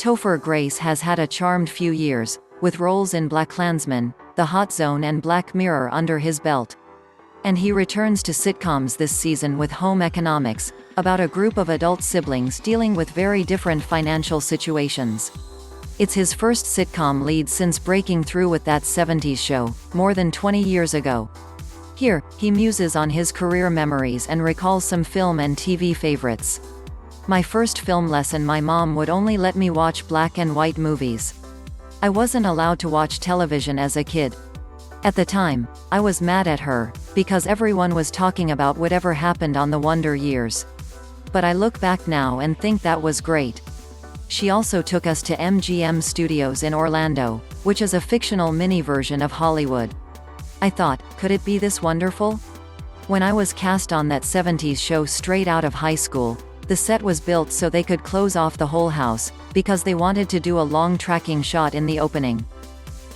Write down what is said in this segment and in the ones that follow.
Topher Grace has had a charmed few years, with roles in BlacKkKlansman, The Hot Zone and Black Mirror under his belt. And he returns to sitcoms this season with Home Economics, about a group of adult siblings dealing with very different financial situations. It's his first sitcom lead since breaking through with that 70s show, more than 20 years ago. Here, he muses on his career memories and recalls some film and TV favorites. My first film lesson: my mom would only let me watch black and white movies. I wasn't allowed to watch television as a kid. At the time, I was mad at her, because everyone was talking about whatever happened on the Wonder Years. But I look back now and think that was great. She also took us to MGM Studios in Orlando, which is a fictional mini-version of Hollywood. I thought, could it be this wonderful? When I was cast on that 70s show straight out of high school, the set was built so they could close off the whole house, because they wanted to do a long tracking shot in the opening.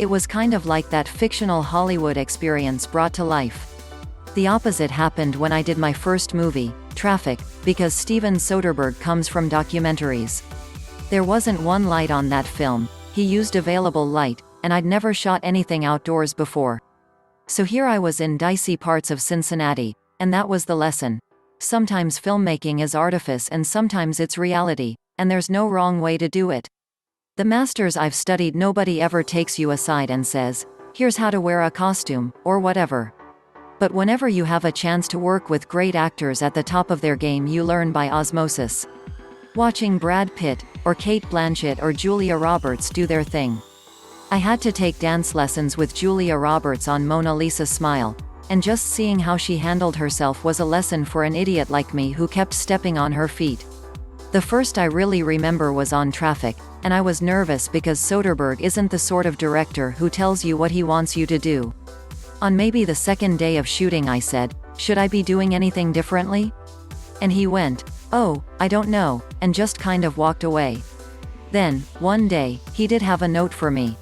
It was kind of like that fictional Hollywood experience brought to life. The opposite happened when I did my first movie, Traffic, because Steven Soderbergh comes from documentaries. There wasn't one light on that film, he used available light, and I'd never shot anything outdoors before. So here I was in dicey parts of Cincinnati, and that was the lesson. Sometimes filmmaking is artifice and sometimes it's reality, and there's no wrong way to do it. The Masters I've studied, nobody ever takes you aside and says, here's how to wear a costume, or whatever. But whenever you have a chance to work with great actors at the top of their game, you learn by osmosis. Watching Brad Pitt, or Cate Blanchett or Julia Roberts do their thing. I had to take dance lessons with Julia Roberts on Mona Lisa Smile, and just seeing how she handled herself was a lesson for an idiot like me who kept stepping on her feet. The first I really remember was on Traffic, and I was nervous because Soderbergh isn't the sort of director who tells you what he wants you to do. On maybe the second day of shooting I said, should I be doing anything differently? And he went, oh, I don't know, and just kind of walked away. Then, one day, he did have a note for me.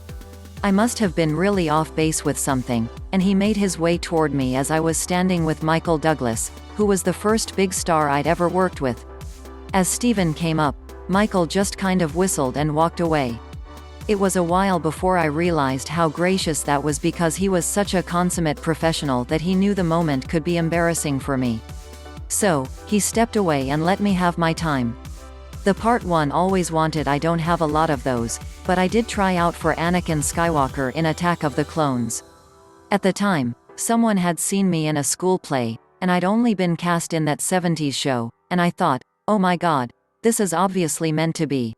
I must have been really off base with something, and he made his way toward me as I was standing with Michael Douglas, who was the first big star I'd ever worked with. As Steven came up, Michael just kind of whistled and walked away. It was a while before I realized how gracious that was, because he was such a consummate professional that he knew the moment could be embarrassing for me. So, he stepped away and let me have my time. The part I Always Wanted I don't have a lot of those, but I did try out for Anakin Skywalker in Attack of the Clones. At the time, someone had seen me in a school play, and I'd only been cast in that 70s show, and I thought, oh my god, this is obviously meant to be.